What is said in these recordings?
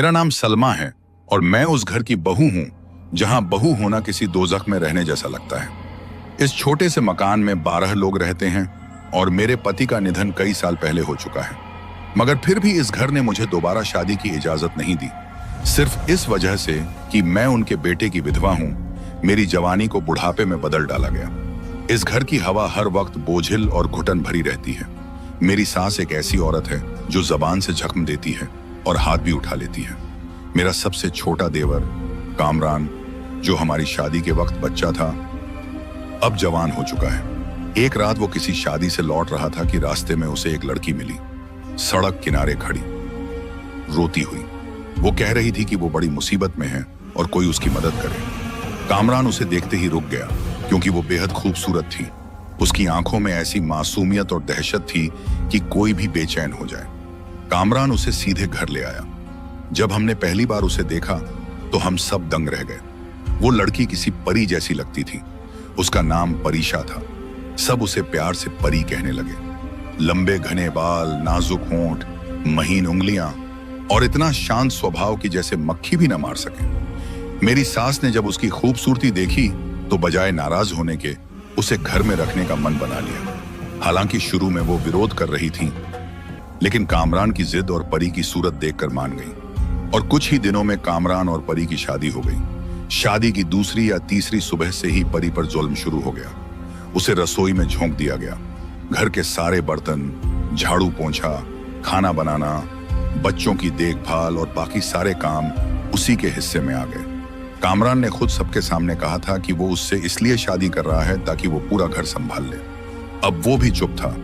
मेरा नाम सलमा है और मैं उस घर की बहू हूं जहां बहू होना किसी दोजख में रहने जैसा लगता है। इस छोटे से मकान में 12 लोग रहते हैं और मेरे पति का निधन कई साल पहले हो चुका है, मगर फिर भी इस घर ने मुझे दोबारा शादी की इजाजत नहीं दी, सिर्फ इस वजह से कि मैं उनके बेटे की विधवा हूं। मेरी जवानी को बुढ़ापे में बदल डाला गया। इस घर की हवा हर वक्त बोझिल और घुटन भरी रहती है। मेरी सास एक ऐसी औरत है जो जबान से जख्म देती है और हाथ भी उठा लेती है। मेरा सबसे छोटा देवर कामरान, जो हमारी शादी के वक्त बच्चा था, अब जवान हो चुका है। एक रात वो किसी शादी से लौट रहा था कि रास्ते में उसे एक लड़की मिली, सड़क किनारे खड़ी, रोती हुई। वो कह रही थी कि वो बड़ी मुसीबत में है और कोई उसकी मदद करे। कामरान उसे देखते ही रुक गया क्योंकि वो बेहद खूबसूरत थी। उसकी आंखों में ऐसी मासूमियत और दहशत थी कि कोई भी बेचैन हो जाए। कामरान उसे सीधे घर ले आया। जब हमने पहली बार उसे देखा तो हम सब दंग रह गए। वो लड़की किसी परी जैसी लगती थी। उसका नाम परीशा था। सब उसे प्यार से परी कहने लगे। लंबे घने बाल, नाजुक होंठ, महीन उंगलियां और इतना शांत स्वभाव कि जैसे मक्खी भी न मार सके। मेरी सास ने जब उसकी खूबसूरती देखी तो बजाय नाराज होने के उसे घर में रखने का मन बना लिया। हालांकि शुरू में वो विरोध कर रही थी, लेकिन कामरान की जिद और परी की सूरत देखकर मान गई और कुछ ही दिनों में कामरान और परी की शादी हो गई। शादी की दूसरी या तीसरी सुबह से ही परी पर जुल्म शुरू हो गया। उसे रसोई में झोंक दिया गया। घर के सारे बर्तन, झाड़ू पोंछा, खाना बनाना, बच्चों की देखभाल और बाकी सारे काम उसी के हिस्से में आ गए। कामरान ने खुद सबके सामने कहा था कि वो उससे इसलिए शादी कर रहा है ताकि वो पूरा घर संभाल ले। अब वो भी चुप था,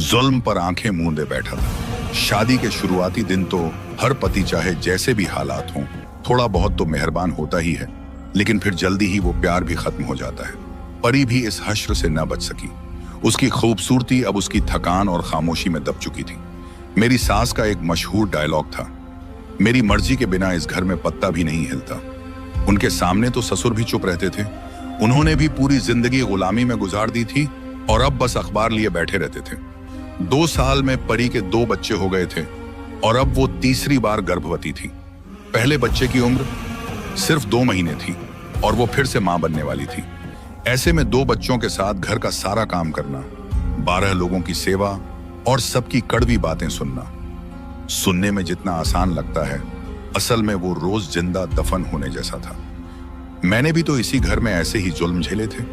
जुल्म पर आंखें मूंदे बैठा था। शादी के शुरुआती दिन तो हर पति चाहे जैसे भी हालात हों, थोड़ा बहुत तो मेहरबान होता ही है, लेकिन फिर जल्दी ही वो प्यार भी खत्म हो जाता है। परी भी इस हश्र से न बच सकी। उसकी खूबसूरती अब उसकी थकान और खामोशी में दब चुकी थी। मेरी सास का एक मशहूर डायलॉग था, मेरी मर्जी के बिना इस घर में पत्ता भी नहीं हिलता। उनके सामने तो ससुर भी चुप रहते थे। उन्होंने भी पूरी जिंदगी गुलामी में गुजार दी थी और अब बस अखबार लिए बैठे रहते थे। 2 साल में परी के 2 बच्चे हो गए थे और अब वो तीसरी बार गर्भवती थी। पहले बच्चे की उम्र सिर्फ 2 महीने थी और वो फिर से मां बनने वाली थी। ऐसे में 2 बच्चों के साथ घर का सारा काम करना, 12 लोगों की सेवा और सबकी कड़वी बातें सुनना, सुनने में जितना आसान लगता है, असल में वो रोज जिंदा दफन होने जैसा था। मैंने भी तो इसी घर में ऐसे ही जुल्म झेले थे।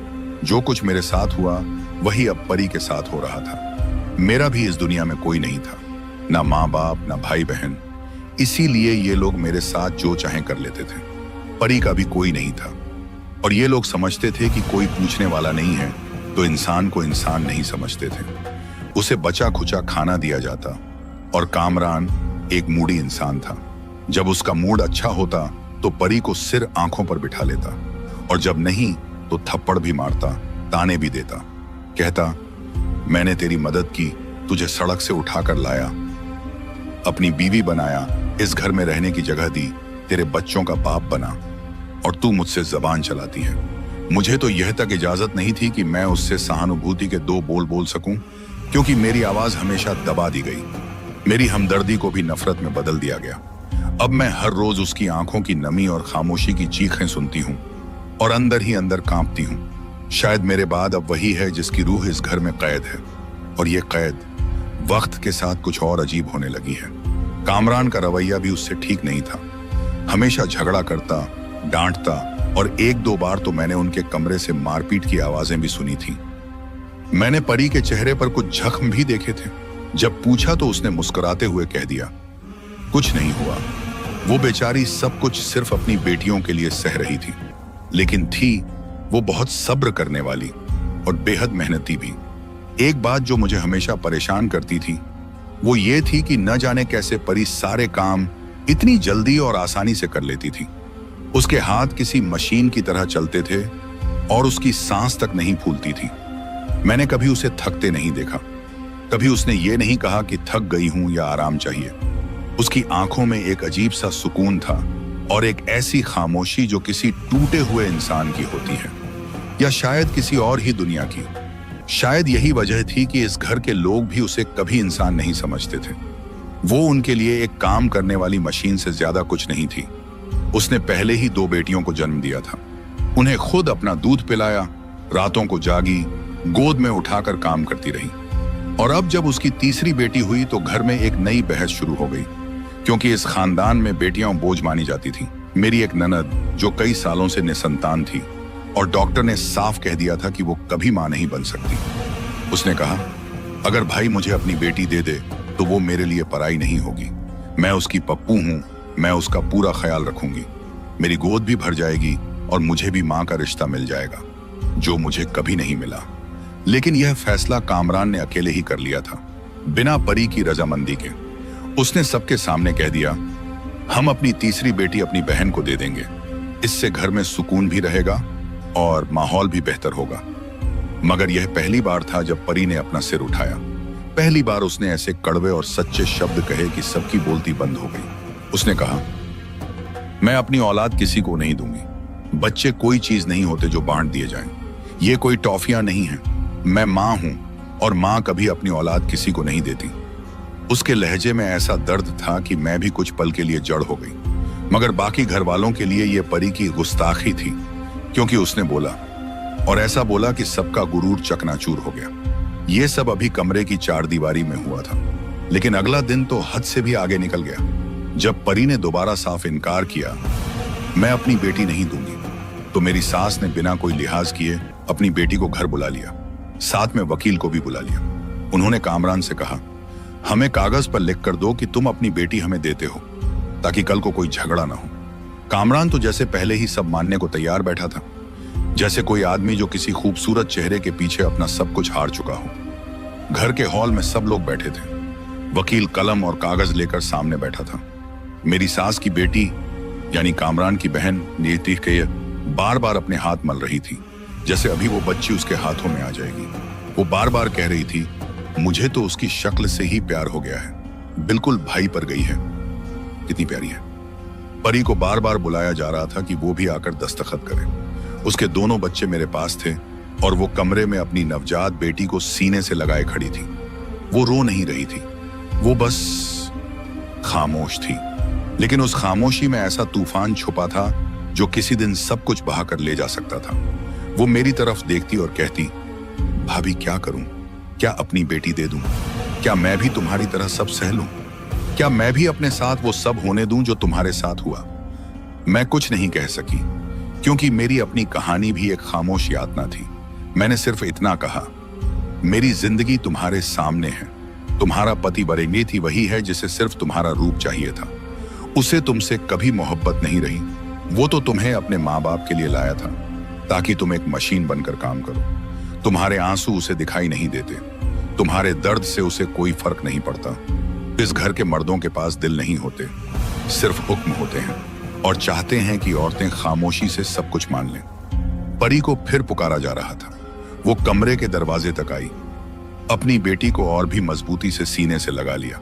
जो कुछ मेरे साथ हुआ वही अब परी के साथ हो रहा था। मेरा भी इस दुनिया में कोई नहीं था, ना माँ बाप, ना भाई बहन। इसीलिए ये लोग मेरे साथ जो चाहें कर लेते थे। परी का भी कोई नहीं था और ये लोग समझते थे कि कोई पूछने वाला नहीं है तो इंसान को इंसान नहीं समझते थे। उसे बचा खुचा खाना दिया जाता और कामरान एक मूडी इंसान था। जब उसका मूड अच्छा होता तो परी को सिर आंखों पर बिठा लेता और जब नहीं तो थप्पड़ भी मारता, ताने भी देता। कहता, मैंने तेरी मदद की, तुझे सड़क से उठाकर लाया, अपनी बीवी बनाया, इस घर में रहने की जगह दी, तेरे बच्चों का बाप बना और तू मुझसे जबान चलाती है। मुझे तो यह तक इजाजत नहीं थी कि मैं उससे सहानुभूति के 2 बोल बोल सकूं, क्योंकि मेरी आवाज हमेशा दबा दी गई। मेरी हमदर्दी को भी नफरत में बदल दिया गया। अब मैं हर रोज उसकी आंखों की नमी और खामोशी की चीखें सुनती हूँ और अंदर ही अंदर कांपती हूँ। शायद मेरे बाद अब वही है जिसकी रूह इस घर में कैद है और ये कैद वक्त के साथ कुछ और अजीब होने लगी है। कामरान का रवैया भी उससे ठीक नहीं था। हमेशा झगड़ा करता, डांटता और 1-2 बार तो मैंने उनके कमरे से मारपीट की आवाजें भी सुनी थी। मैंने परी के चेहरे पर कुछ जख्म भी देखे थे। जब पूछा तो उसने मुस्कुराते हुए कह दिया, कुछ नहीं हुआ। वो बेचारी सब कुछ सिर्फ अपनी बेटियों के लिए सह रही थी, लेकिन थी वो बहुत सब्र करने वाली और बेहद मेहनती भी। एक बात जो मुझे हमेशा परेशान करती थी वो ये थी कि न जाने कैसे परी सारे काम इतनी जल्दी और आसानी से कर लेती थी। उसके हाथ किसी मशीन की तरह चलते थे और उसकी सांस तक नहीं फूलती थी। मैंने कभी उसे थकते नहीं देखा। कभी उसने ये नहीं कहा कि थक गई हूं या आराम चाहिए। उसकी आंखों में एक अजीब सा सुकून था और एक ऐसी खामोशी जो किसी टूटे हुए इंसान की होती है या शायद किसी और ही दुनिया की। शायद यही वजह थी कि इस घर के लोग भी उसे कभी इंसान नहीं समझते थे। वो उनके लिए एक काम करने वाली मशीन से ज्यादा कुछ नहीं थी। उसने पहले ही 2 बेटियों को जन्म दिया था, उन्हें खुद अपना दूध पिलाया, रातों को जागी, गोद में उठाकर काम करती रही। और अब जब उसकी तीसरी बेटी हुई तो घर में एक नई बहस शुरू हो गई, क्योंकि इस खानदान में बेटियां बोझ मानी जाती थीं। मेरी एक ननद जो कई सालों से निसंतान थी और डॉक्टर ने साफ कह दिया था कि वो कभी मां नहीं बन सकती। उसने कहा, अगर भाई मुझे अपनी बेटी दे दे तो वो मेरे लिए पराई नहीं होगी। मैं उसकी पप्पू हूं, मैं उसका पूरा ख्याल रखूंगी। मेरी गोद भी भर जाएगी और मुझे भी मां का रिश्ता मिल जाएगा, जो मुझे कभी नहीं मिला। लेकिन यह फैसला कामरान ने अकेले ही कर लिया था, बिना परी की रजामंदी के। उसने सबके सामने कह दिया, हम अपनी तीसरी बेटी अपनी बहन को दे देंगे, इससे घर में सुकून भी रहेगा और माहौल भी बेहतर होगा। मगर यह पहली बार था जब परी ने अपना सिर उठाया। पहली बार उसने ऐसे कड़वे और सच्चे शब्द कहे कि सबकी बोलती बंद हो गई। उसने कहा, मैं अपनी औलाद किसी को नहीं दूंगी। बच्चे कोई चीज नहीं होते जो बांट दिए जाएं। ये कोई टॉफियां नहीं हैं। मैं मां हूं और मां कभी अपनी औलाद किसी को नहीं देती। उसके लहजे में ऐसा दर्द था कि मैं भी कुछ पल के लिए जड़ हो गई। मगर बाकी घर वालों के लिए यह परी की गुस्ताखी थी, क्योंकि उसने बोला, और ऐसा बोला कि सबका गुरूर चकनाचूर हो गया। यह सब अभी कमरे की चारदीवारी में हुआ था, लेकिन अगला दिन तो हद से भी आगे निकल गया। जब परी ने दोबारा साफ इनकार किया, मैं अपनी बेटी नहीं दूंगी, तो मेरी सास ने बिना कोई लिहाज किए अपनी बेटी को घर बुला लिया, साथ में वकील को भी बुला लिया। उन्होंने कामरान से कहा, हमें कागज पर लिख कर दो कि तुम अपनी बेटी हमें देते हो, ताकि कल को कोई झगड़ा ना हो। कामरान तो जैसे पहले ही सब मानने को तैयार बैठा था, जैसे कोई आदमी जो किसी खूबसूरत चेहरे के पीछे अपना सब कुछ हार चुका हो। घर के हॉल में सब लोग बैठे थे। वकील कलम और कागज लेकर सामने बैठा था। मेरी सास की बेटी यानी कामरान की बहन नीति के बार बार अपने हाथ मल रही थी, जैसे अभी वो बच्ची उसके हाथों में आ जाएगी। वो बार बार कह रही थी, मुझे तो उसकी शक्ल से ही प्यार हो गया है, बिल्कुल भाई पर गई है, कितनी प्यारी है। परी को बार बार बुलाया जा रहा था कि वो भी आकर दस्तखत करे। उसके दोनों बच्चे मेरे पास थे और वो कमरे में अपनी नवजात बेटी को सीने से लगाए खड़ी थी। वो रो नहीं रही थी, वो बस खामोश थी। लेकिन उस खामोशी में ऐसा तूफान छुपा था जो किसी दिन सब कुछ बहाकर ले जा सकता था। वो मेरी तरफ देखती और कहती, भाभी क्या करूं? क्या अपनी बेटी दे दूं? क्या मैं भी तुम्हारी तरह सब सह लूं? क्या मैं भी अपने साथ वो सब होने दूं जो तुम्हारे साथ हुआ? मैं कुछ नहीं कह सकी, क्योंकि मेरी अपनी कहानी भी एक खामोश यातना थी। मैंने सिर्फ इतना कहा, मेरी जिंदगी तुम्हारे सामने है। तुम्हारा पति बरेंगेती वही है जिसे सिर्फ तुम्हारा रूप चाहिए था। उसे तुमसे कभी मोहब्बत नहीं रही। वो तो तुम्हें अपने माँ बाप के लिए लाया था, ताकि तुम एक मशीन बनकर काम करो। तुम्हारे आंसू उसे दिखाई नहीं देते, तुम्हारे दर्द से उसे कोई फर्क नहीं पड़ता। इस घर के मर्दों के पास दिल नहीं होते, सिर्फ हुक्म होते हैं और चाहते हैं कि औरतें खामोशी से सब कुछ मान लें। परी को फिर पुकारा जा रहा था। वो कमरे के दरवाजे तक आई, अपनी बेटी को और भी मजबूती से सीने से लगा लिया।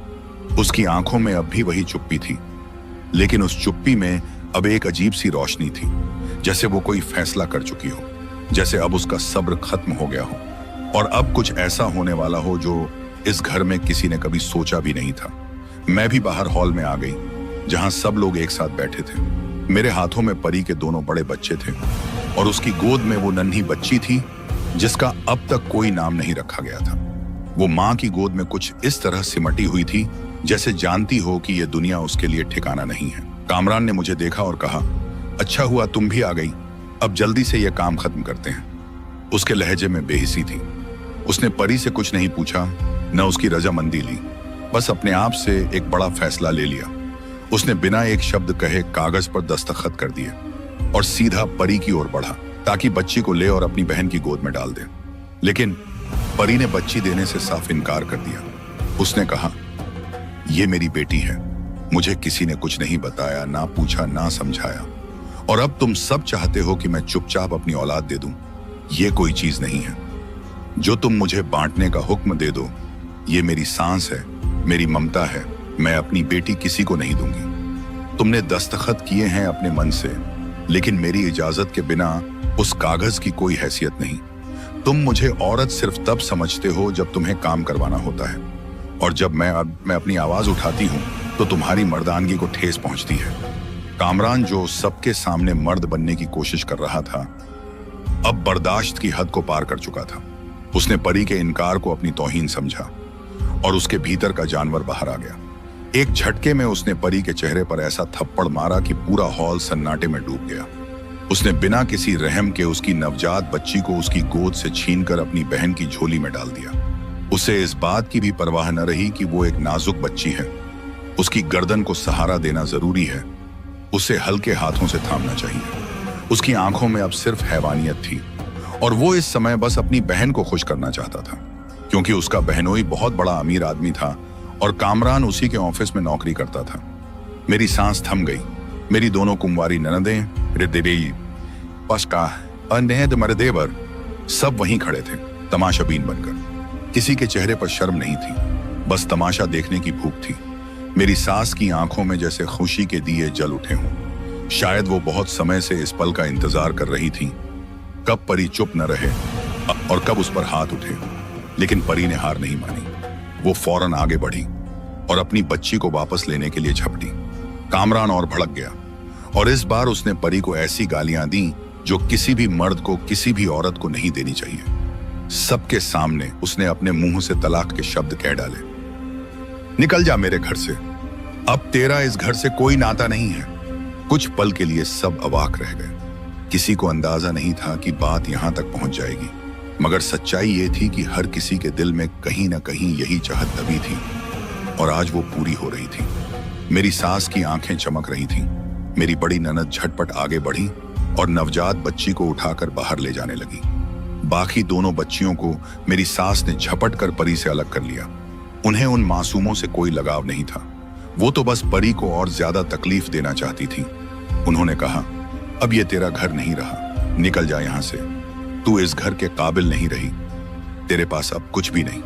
उसकी आंखों में अब भी वही चुप्पी थी, लेकिन उस चुप्पी में अब एक अजीब सी रोशनी थी, जैसे वो कोई फैसला कर चुकी हो, जैसे अब उसका सब्र खत्म हो गया हो और अब कुछ ऐसा होने वाला हो जो इस घर में किसी ने कभी सोचा भी नहीं था। मैं भी बाहर हॉल में आ गई, जहां सब लोग एक साथ बैठे थे। मेरे हाथों में परी के दोनों बड़े बच्चे थे और उसकी गोद में वो नन्ही बच्ची थी जिसका अब तक कोई नाम नहीं रखा गया था। वो माँ की गोद में कुछ इस तरह सिमटी हुई थी जैसे जानती हो कि यह दुनिया उसके लिए ठिकाना नहीं है। कामरान ने मुझे देखा और कहा, अच्छा हुआ तुम भी आ गई, अब जल्दी से यह काम खत्म करते हैं। उसके लहजे में बेहिसी थी। उसने परी से कुछ नहीं पूछा, न उसकी रजामंदी ली, बस अपने आप से एक बड़ा फैसला ले लिया। उसने बिना एक शब्द कहे कागज पर दस्तखत कर दिए और सीधा परी की ओर बढ़ा, ताकि बच्ची को ले और अपनी बहन की गोद में डाल दे। लेकिन परी ने बच्ची देने से साफ इनकार कर दिया। उसने कहा, यह मेरी बेटी है, मुझे किसी ने कुछ नहीं बताया, ना पूछा, ना समझाया, और अब तुम सब चाहते हो कि मैं चुपचाप अपनी औलाद दे दूं। यह कोई चीज नहीं है जो तुम मुझे बांटने का हुक्म दे दो। ये मेरी सांस है, मेरी ममता है। मैं अपनी बेटी किसी को नहीं दूंगी। तुमने दस्तखत किए हैं अपने मन से, लेकिन मेरी इजाजत के बिना उस कागज की कोई हैसियत नहीं। तुम मुझे औरत सिर्फ तब समझते हो जब तुम्हें काम करवाना होता है, और जब मैं अपनी आवाज उठाती हूँ तो तुम्हारी मर्दानगी को ठेस पहुंचती है। कामरान, जो सबके सामने मर्द बनने की कोशिश कर रहा था, अब बर्दाश्त की हद को पार कर चुका था। उसने परी के इनकार को अपनी तौहीन समझा और उसके भीतर का जानवर बाहर आ गया। एक झटके में उसने परी के चेहरे पर ऐसा थप्पड़ मारा कि पूरा हॉल सन्नाटे में डूब गया। उसने बिना किसी रहम के उसकी नवजात बच्ची को उसकी गोद से छीनकर अपनी बहन की झोली में डाल दिया। उसे इस बात की भी परवाह न रही कि वो एक नाजुक बच्ची है, उसकी गर्दन को सहारा देना जरूरी है, उसे हल्के हाथों से थामना चाहिए। उसकी आंखों में अब सिर्फ हैवानियत थी और वो इस समय बस अपनी बहन को खुश करना चाहता था, क्योंकि उसका बहनोई बहुत बड़ा अमीर आदमी था और कामरान उसी के ऑफिस में नौकरी करता था। मेरी सांस थम गई। मेरी दोनों कुंवारी ननदें, रिद्देई, पस्का, अनहद मरदेवर सब वहीं खड़े थे, तमाशाबीन बनकर। किसी के चेहरे पर शर्म नहीं थी, बस तमाशा देखने की भूख थी। मेरी सास की आंखों में जैसे खुशी के दिए जल उठे हों। शायद वो बहुत समय से इस पल का इंतजार कर रही थी, कब परी चुप न रहे और कब उस पर हाथ उठे। लेकिन परी ने हार नहीं मानी। वो फौरन आगे बढ़ी और अपनी बच्ची को वापस लेने के लिए झपटी। कामरान और भड़क गया और इस बार उसने परी को ऐसी गालियां दी जो किसी भी मर्द को, किसी भी औरत को नहीं देनी चाहिए। सबके सामने उसने अपने मुंह से तलाक के शब्द कह डाले। निकल जा मेरे घर से, अब तेरा इस घर से कोई नाता नहीं है। कुछ पल के लिए सब अवाक रह गए। किसी को अंदाजा नहीं था कि बात यहां तक पहुंच जाएगी, मगर सच्चाई ये थी कि हर किसी के दिल में कहीं ना कहीं यही चाहत दबी थी और आज वो पूरी हो रही थी। मेरी सास की आंखें चमक रही थीं। मेरी बड़ी ननद झटपट आगे बढ़ी और नवजात बच्ची को उठाकर बाहर ले जाने लगी। बाकी दोनों बच्चियों को मेरी सास ने झपट कर परी से अलग कर लिया। उन्हें उन मासूमों से कोई लगाव नहीं था, वो तो बस परी को और ज्यादा तकलीफ देना चाहती थी। उन्होंने कहा, अब ये तेरा घर नहीं रहा, निकल जा यहां से। तू इस घर के काबिल नहीं रही। तेरे पास अब कुछ भी नहीं,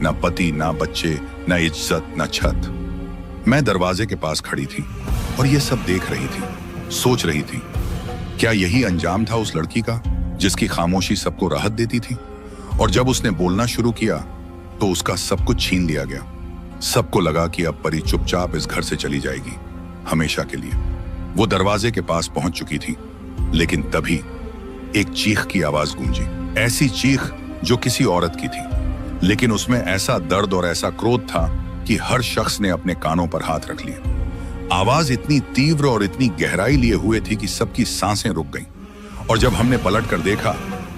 ना पति, ना बच्चे, ना इज्जत, ना छत। मैं दरवाजे के पास खड़ी थी और ये सब देख रही थी, सोच रही थी, क्या यही अंजाम था उस लड़की का जिसकी खामोशी सबको राहत देती थी? और जब उसने बोलना शुरू किया तो उसका सब कुछ छीन लिया गया। सबको लगा कि अब परी चुपचाप इस घर से चली जाएगी, हमेशा के लिए। वो दरवाजे के पास पहुंच चुकी थी, लेकिन तभी एक चीख की आवाज गूंजी। ऐसी चीख जो किसी औरत की थी, लेकिन उसमें ऐसा दर्द और ऐसा क्रोध था कि हर शख्स ने अपने कानों पर हाथ रख लिए। आवाज इतनी तीव्र और इतनी गहराई लिए हुए थी कि सबकी सांसें रुक गईं। और जब हमने पलट कर देखा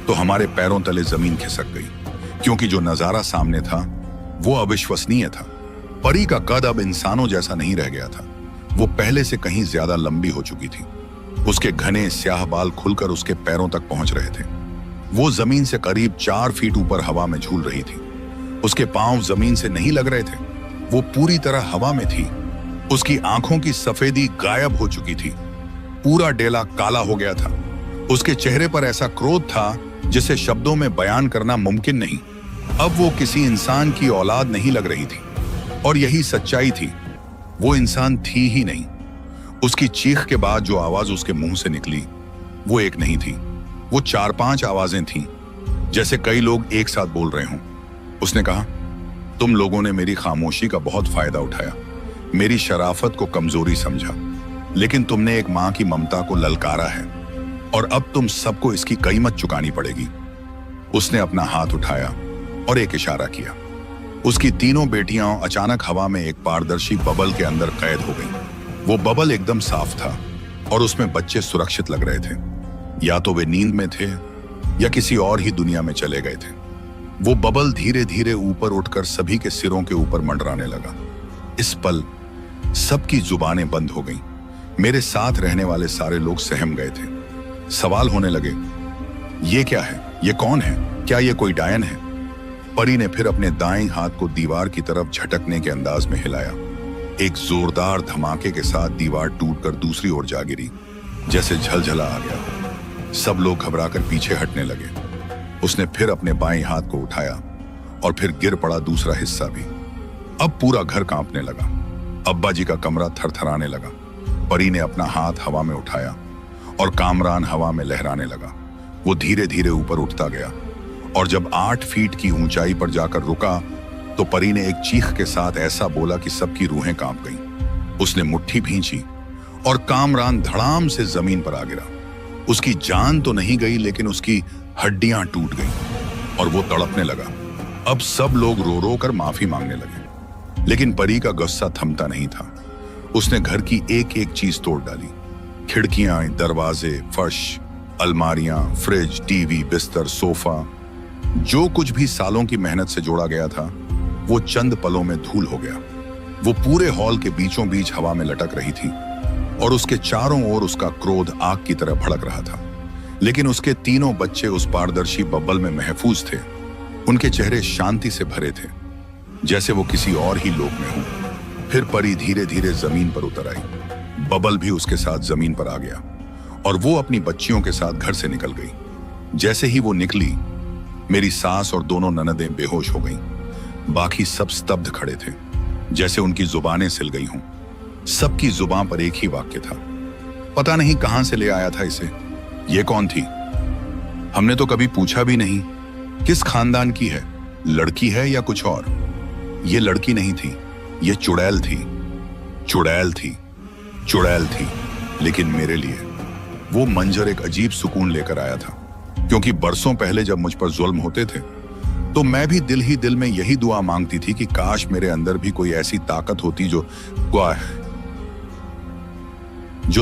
तो हमारे पैरों तले जमीन खिसक गई, क्योंकि जो नजारा सामने था वो अविश्वसनीय था। परी का कद अब इंसानों जैसा नहीं रह गया था, वो पहले से कहीं ज्यादा लंबी हो चुकी थी। उसके घने स्याह बाल खुलकर उसके पैरों तक पहुंच रहे थे। वो जमीन से करीब 4 फीट ऊपर हवा में झूल रही थी। उसके पांव जमीन से नहीं लग रहे थे, वो पूरी तरह हवा में थी। उसकी आंखों की सफेदी गायब हो चुकी थी, पूरा डेला काला हो गया था। उसके चेहरे पर ऐसा क्रोध था जिसे शब्दों में बयान करना मुमकिन नहीं। अब वो किसी इंसान की औलाद नहीं लग रही थी, और यही सच्चाई थी, वो इंसान थी ही नहीं। उसकी चीख के बाद जो आवाज उसके मुंह से निकली वो एक नहीं थी, वो 4-5 आवाजें थीं, जैसे कई लोग एक साथ बोल रहे हों। उसने कहा, तुम लोगों ने मेरी खामोशी का बहुत फायदा उठाया, मेरी शराफत को कमजोरी समझा, लेकिन तुमने एक मां की ममता को ललकारा है और अब तुम सबको इसकी कीमत चुकानी पड़ेगी। उसने अपना हाथ उठाया और एक इशारा किया। उसकी तीनों बेटियां अचानक हवा में एक पारदर्शी बबल के अंदर कैद हो गईं। वो बबल एकदम साफ था और उसमें बच्चे सुरक्षित लग रहे थे। या तो वे नींद में थे या किसी और ही दुनिया में चले गए थे। वो बबल धीरे धीरे ऊपर उठकर सभी के सिरों के ऊपर मंडराने लगा। इस पल सबकी जुबानें बंद हो गईं। मेरे साथ रहने वाले सारे लोग सहम गए थे। सवाल होने लगे, ये क्या है, ये कौन है, क्या ये कोई डायन है? परी ने फिर अपने दाएं हाथ को दीवार की तरफ झटकने के अंदाज में हिलाया। एक जोरदार धमाके के साथ दीवार टूटकर दूसरी ओर जा गिरी, जैसे झलझला आ गया। सब लोग घबराकर पीछे हटने लगे। उसने फिर अपने बाएं हाथ को उठाया और फिर गिर पड़ा दूसरा हिस्सा भी। अब पूरा घर कांपने लगा। अब्बा जी का कमरा थरथराने लगा। परी ने अपना हाथ हवा में उठाया और कामरान हवा में लहराने लगा। वो धीरे धीरे ऊपर उठता गया और जब 8 फीट की ऊंचाई पर जाकर रुका तो परी ने एक चीख के साथ ऐसा बोला कि सबकी रूहें कांप गईं। उसने मुट्ठी भींची और कामरान धड़ाम से जमीन पर आ गिरा। उसकी जान तो नहीं गई, लेकिन उसकी हड्डियां टूट गईं और वो तड़पने लगा। अब सब लोग रो रो कर माफी मांगने लगे, लेकिन परी का गुस्सा थमता नहीं था। उसने घर की एक एक चीज तोड़ डाली। खिड़कियां, दरवाजे, फर्श, अलमारियां, फ्रिज, टीवी, बिस्तर, सोफा, जो कुछ भी सालों की मेहनत से जोड़ा गया था वो चंद पलों में धूल हो गया। वो पूरे हॉल के बीचों बीच हवा में लटक रही थी और उसके चारों ओर उसका क्रोध आग की तरह भड़क रहा था। लेकिन उसके तीनों बच्चे उस पारदर्शी बब्बल में महफूज थे। उनके चेहरे शांति से भरे थे, जैसे वो किसी और ही लोक में हों। फिर परी धीरे धीरे जमीन पर उतर आई। बबल भी उसके साथ जमीन पर आ गया और वो अपनी बच्चियों के साथ घर से निकल गई। जैसे ही वो निकली, मेरी सास और दोनों ननदें बेहोश हो गईं। बाकी सब स्तब्ध खड़े थे, जैसे उनकी जुबानें सिल गई हों। सबकी जुबान पर एक ही वाक्य था, पता नहीं कहां से ले आया था इसे। ये कौन थी? हमने तो कभी पूछा भी नहीं। किस खानदान की है? लड़की है या कुछ और? ये लड़की नहीं थी, ये चुड़ैल थी। चुड़ैल थी, चुड़ैल थी। लेकिन मेरे लिए वो मंजर एक अजीब सुकून लेकर आया था, क्योंकि बरसों पहले जब मुझ पर जुल्म होते थे तो मैं भी दिल ही दिल में यही दुआ मांगती थी कि काश मेरे अंदर भी कोई ऐसी ताकत होती जो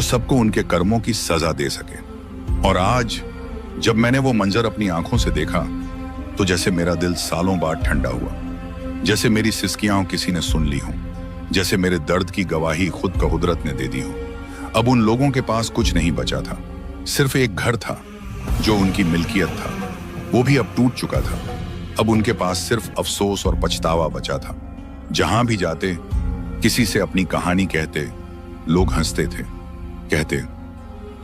सबको उनके कर्मों की सजा दे सके। और आज जब मैंने वो मंजर अपनी आंखों से देखा तो जैसे मेरा दिल सालों बाद ठंडा हुआ, जैसे मेरी सिसकियां किसी ने सुन ली हो, जैसे मेरे दर्द की गवाही खुद का कुदरत ने दे दी हो। अब उन लोगों के पास कुछ नहीं बचा था, सिर्फ एक घर था जो उनकी मिल्कियत था, वो भी अब टूट चुका था। अब उनके पास सिर्फ अफसोस और पछतावा बचा था। जहां भी जाते, किसी से अपनी कहानी कहते, लोग हंसते थे, कहते,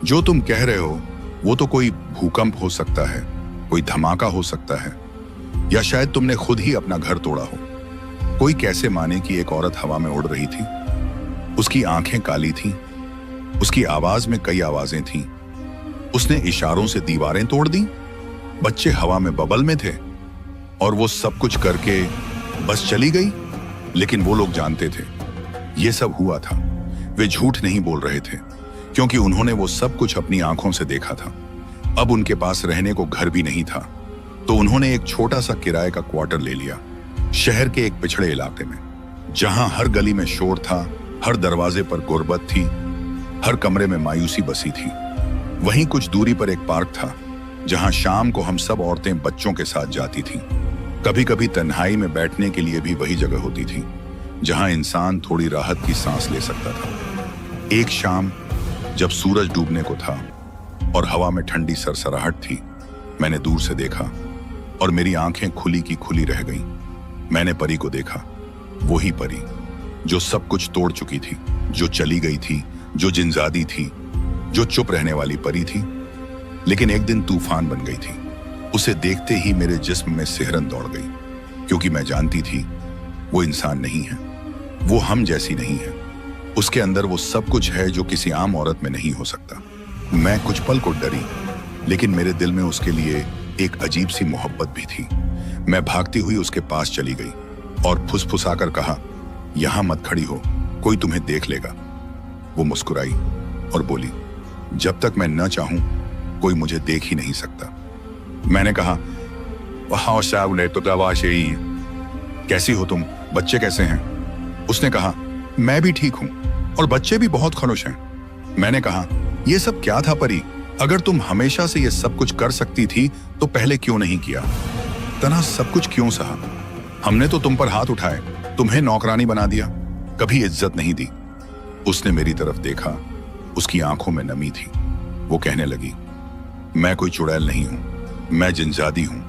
जो तुम कह रहे हो वो तो कोई भूकंप हो सकता है, कोई धमाका हो सकता है, या शायद तुमने खुद ही अपना घर तोड़ा हो। कोई कैसे माने कि एक औरत हवा में उड़ रही थी, उसकी आंखें काली थीं, उसकी आवाज में कई आवाजें थीं, उसने इशारों से दीवारें तोड़ दी, बच्चे हवा में बबल में थे और वो सब कुछ करके बस चली गई। लेकिन वो लोग जानते थे ये सब हुआ था। वे झूठ नहीं बोल रहे थे, क्योंकि उन्होंने वो सब कुछ अपनी आंखों से देखा था। अब उनके पास रहने को घर भी नहीं था, तो उन्होंने एक छोटा सा किराए का क्वार्टर ले लिया, शहर के एक पिछड़े इलाके में, जहां हर गली में शोर था, हर दरवाजे पर गुर्बत थी, हर कमरे में मायूसी बसी थी। वहीं कुछ दूरी पर एक पार्क था, जहां शाम को हम सब औरतें बच्चों के साथ जाती थीं। कभी कभी तन्हाई में बैठने के लिए भी वही जगह होती थी, जहां इंसान थोड़ी राहत की सांस ले सकता था। एक शाम जब सूरज डूबने को था और हवा में ठंडी सरसराहट थी, मैंने दूर से देखा और मेरी आंखें खुली की खुली रह गईं। मैंने परी को देखा, वही परी जो सब कुछ तोड़ चुकी थी, जो चली गई थी, जो जिनजादी थी, जो चुप रहने वाली परी थी, लेकिन एक दिन तूफान बन गई थी। उसे देखते ही मेरे जिस्म में सिहरन दौड़ गई, क्योंकि मैं जानती थी वो इंसान नहीं है, वो हम जैसी नहीं है। उसके अंदर वो सब कुछ है जो किसी आम औरत में नहीं हो सकता। मैं कुछ पल को डरी, लेकिन मेरे दिल में उसके लिए एक अजीब सी मोहब्बत भी थी। मैं भागती हुई उसके पास चली गई और फुसफुसाकर कहा, यहां मत खड़ी हो, कोई तुम्हें देख लेगा। वो मुस्कुराई और बोली, जब तक मैं न चाहूं कोई मुझे देख ही नहीं सकता। मैंने कहा, कैसी हो तुम, बच्चे कैसे हैं? उसने कहा, मैं भी ठीक हूं और बच्चे भी बहुत खुश हैं। मैंने कहा, ये सब क्या था परी? अगर तुम हमेशा से ये सब कुछ कर सकती थी तो पहले क्यों नहीं किया? तना सब कुछ क्यों सहा? हमने तो तुम पर हाथ उठाए, तुम्हें नौकरानी बना दिया, कभी इज्जत नहीं दी। उसने मेरी तरफ देखा, उसकी आंखों में नमी थी। वो कहने लगी, मैं कोई चुड़ैल नहीं हूं, मैं जिनजादी हूं,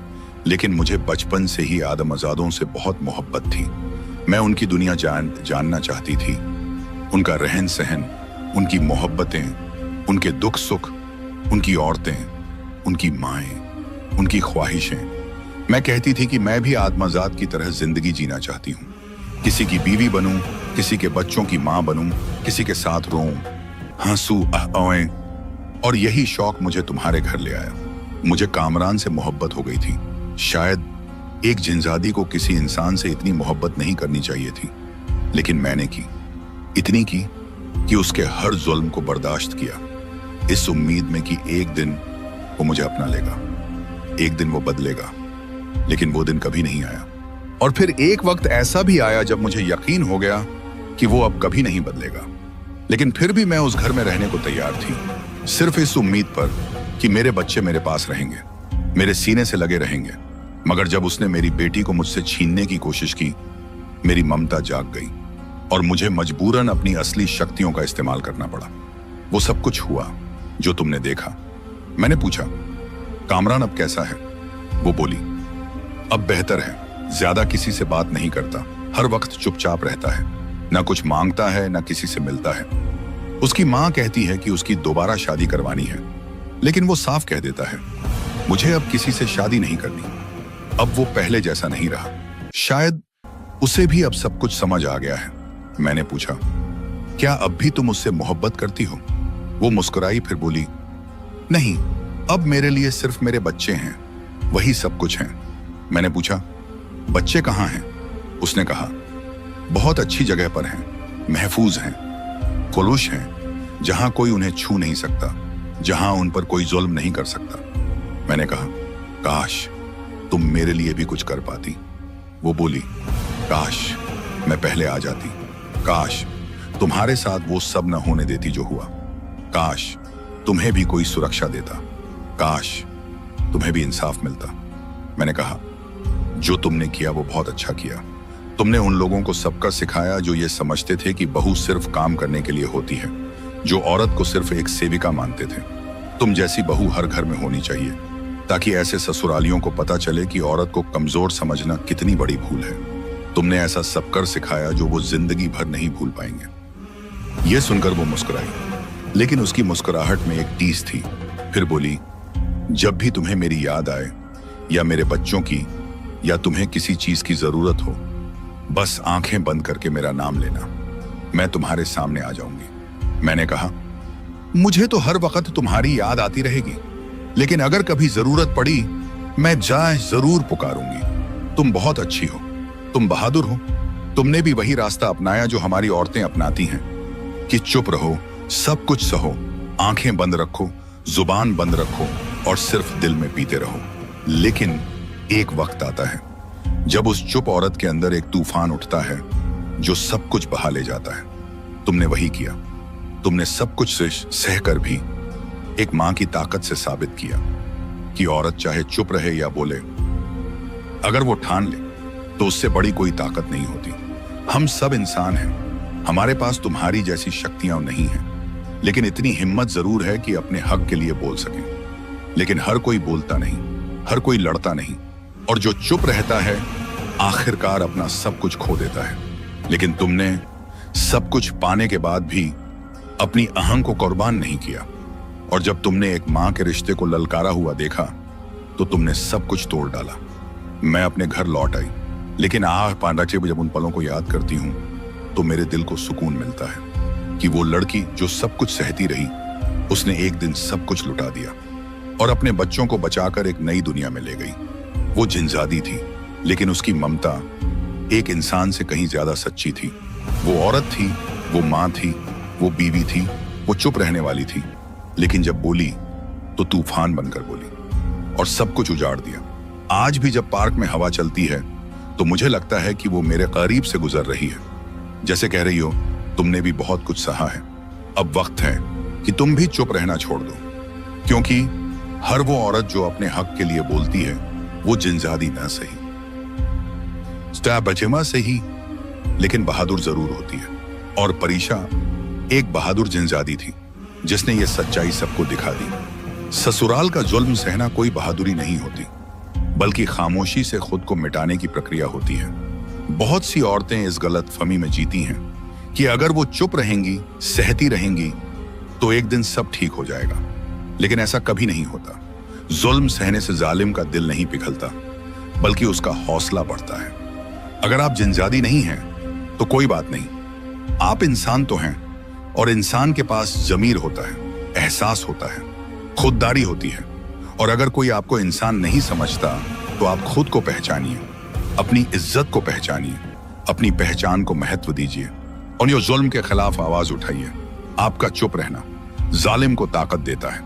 लेकिन मुझे बचपन से ही आदम-अज़ादों से बहुत मोहब्बत थी। मैं उनकी दुनिया जानना चाहती थी, उनका रहन सहन, उनकी मोहब्बतें, उनके दुख सुख, उनकी औरतें, उनकी माएं, उनकी ख्वाहिशें। मैं कहती थी कि मैं भी आदम-अज़ाद की तरह जिंदगी जीना चाहती हूँ, किसी की बीवी बनूं, किसी के बच्चों की माँ बनूं, किसी के साथ रोऊं, हंसू आएं। और यही शौक मुझे तुम्हारे घर ले आया। मुझे कामरान से मोहब्बत हो गई थी, शायद एक जिनजादी को किसी इंसान से इतनी मोहब्बत नहीं करनी चाहिए थी, लेकिन मैंने की। इतनी की कि उसके हर जुल्म को बर्दाश्त किया, इस उम्मीद में कि एक दिन वो मुझे अपना लेगा, एक दिन वो बदलेगा। लेकिन वो दिन कभी नहीं आया। और फिर एक वक्त ऐसा भी आया जब मुझे यकीन हो गया कि वो अब कभी नहीं बदलेगा। लेकिन फिर भी मैं उस घर में रहने को तैयार थी, सिर्फ इस उम्मीद पर कि मेरे बच्चे मेरे पास रहेंगे, मेरे सीने से लगे रहेंगे। मगर जब उसने मेरी बेटी को मुझसे छीनने की कोशिश की, मेरी ममता जाग गई और मुझे मजबूरन अपनी असली शक्तियों का इस्तेमाल करना पड़ा। वो सब कुछ हुआ जो तुमने देखा। मैंने पूछा, कामरान अब कैसा है? वो बोली, अब बेहतर है, ज्यादा किसी से बात नहीं करता, हर वक्त चुपचाप रहता है, ना कुछ मांगता है ना किसी से मिलता है। उसकी मां कहती है कि उसकी दोबारा शादी करवानी है, लेकिन वो साफ कह देता है, मुझे अब किसी से शादी नहीं करनी। अब वो पहले जैसा नहीं रहा। शायद उसे भी अब सब कुछ समझ आ गया है। मैंने पूछा, क्या अब भी तुम उससे मोहब्बत करती हो? वो मुस्कुराई, फिर बोली, नहीं, अब मेरे लिए सिर्फ मेरे बच्चे हैं, वही सब कुछ हैं। मैंने पूछा, बच्चे कहाँ हैं? उसने कहा, बहुत अच्छी जगह पर हैं, महफूज हैं, खुलूश हैं, जहां कोई उन्हें छू नहीं सकता, जहां उन पर कोई जुल्म नहीं कर सकता। मैंने कहा, काश तुम मेरे लिए भी कुछ कर पाती। वो बोली, काश मैं पहले आ जाती, काश तुम्हारे साथ वो सब न होने देती जो हुआ, काश तुम्हें भी कोई सुरक्षा देता, काश तुम्हें भी इंसाफ मिलता। मैंने कहा, जो तुमने किया वो बहुत अच्छा किया। तुमने उन लोगों को सबका सिखाया जो ये समझते थे कि बहू सिर्फ काम करने के लिए होती है, जो औरत को सिर्फ एक सेविका मानते थे। तुम जैसी बहू हर घर में होनी चाहिए, ताकि ऐसे ससुरालियों को पता चले कि औरत को कमजोर समझना कितनी बड़ी भूल है। तुमने ऐसा सब कर सिखाया जो वो जिंदगी भर नहीं भूल पाएंगे। ये सुनकर वो मुस्कुराई, लेकिन उसकी मुस्कुराहट में एक टीस थी। फिर बोली, जब भी तुम्हें मेरी याद आए या मेरे बच्चों की या तुम्हें किसी चीज की जरूरत हो, बस आंखें बंद करके मेरा नाम लेना, मैं तुम्हारे सामने आ जाऊंगी। मैंने कहा, मुझे तो हर वक्त तुम्हारी याद आती रहेगी, लेकिन अगर कभी जरूरत पड़ी मैं जाए जरूर पुकारूंगी। तुम बहुत अच्छी हो, तुम बहादुर हो। तुमने भी वही रास्ता अपनाया जो हमारी औरतें अपनाती हैं, कि चुप रहो, सब कुछ सहो, आंखें बंद रखो, जुबान बंद रखो और सिर्फ दिल में पीते रहो। लेकिन एक वक्त आता है जब उस चुप औरत के अंदर एक तूफान उठता है जो सब कुछ बहा ले जाता है। तुमने वही किया। तुमने सब कुछ सहकर भी एक मां की ताकत से साबित किया कि औरत चाहे चुप रहे या बोले, अगर वो ठान ले तो उससे बड़ी कोई ताकत नहीं होती। हम सब इंसान हैं, हमारे पास तुम्हारी जैसी शक्तियां नहीं हैं, लेकिन इतनी हिम्मत जरूर है कि अपने हक के लिए बोल सकें। लेकिन हर कोई बोलता नहीं, हर कोई लड़ता नहीं, और जो चुप रहता है आखिरकार अपना सब कुछ खो देता है। लेकिन तुमने सब कुछ पाने के बाद भी अपनी अहंग को कुर्बान नहीं किया, और जब तुमने एक मां के रिश्ते को ललकारा हुआ देखा तो तुमने सब कुछ तोड़ डाला। मैं अपने घर लौट आई, लेकिन पांडाचे जब उन पलों को याद करती हूं तो मेरे दिल को सुकून मिलता है कि वो लड़की जो सब कुछ सहती रही, उसने एक दिन सब कुछ लुटा दिया और अपने बच्चों को बचाकर एक नई दुनिया में ले गई। वो जिनजादी थी, लेकिन उसकी ममता एक इंसान से कहीं ज्यादा सच्ची थी। वो औरत थी, वो मां थी, वो बीवी थी, वो चुप रहने वाली थी, लेकिन जब बोली तो तूफान बनकर बोली और सब कुछ उजाड़ दिया। आज भी जब पार्क में हवा चलती है तो मुझे लगता है कि वो मेरे करीब से गुजर रही है, जैसे कह रही हो, तुमने भी बहुत कुछ सहा है, अब वक्त है कि तुम भी चुप रहना छोड़ दो। क्योंकि हर वो औरत जो अपने हक के लिए बोलती है वो जिनजादी ना सही, बचेमा सही, लेकिन बहादुर जरूर होती है। और परीशा एक बहादुर जिनजादी थी जिसने ये सच्चाई सबको दिखा दी। ससुराल का जुल्म सहना कोई बहादुरी नहीं होती, बल्कि खामोशी से खुद को मिटाने की प्रक्रिया होती है। बहुत सी औरतें इस गलतफहमी में जीती हैं कि अगर वो चुप रहेंगी, सहती रहेंगी, तो एक दिन सब ठीक हो जाएगा। लेकिन ऐसा कभी नहीं होता। जुल्म सहने से जालिम का दिल नहीं पिघलता, बल्कि उसका हौसला बढ़ता है। अगर आप जिनजादी नहीं हैं तो कोई बात नहीं, आप इंसान तो हैं, और इंसान के पास जमीर होता है, एहसास होता है, खुददारी होती है। और अगर कोई आपको इंसान नहीं समझता तो आप खुद को पहचानिए। अपनी इज्जत को पहचानिए, अपनी पहचान को महत्व दीजिए और ये जुल्म के खिलाफ आवाज उठाइए। आपका चुप रहना जालिम को ताकत देता है।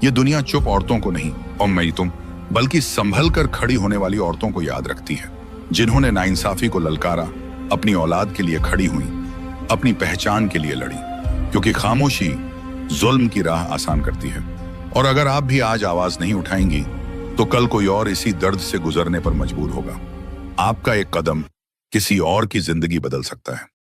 ये दुनिया चुप औरतों को नहीं और मैं तुम बल्कि संभल कर खड़ी होने वाली औरतों को याद रखती है, जिन्होंने नाइंसाफी को ललकारा, अपनी औलाद के लिए खड़ी हुई, अपनी पहचान के लिए लड़ी, क्योंकि खामोशी जुल्म की राह आसान करती है। और अगर आप भी आज आवाज नहीं उठाएंगी तो कल कोई और इसी दर्द से गुजरने पर मजबूर होगा। आपका एक कदम किसी और की जिंदगी बदल सकता है।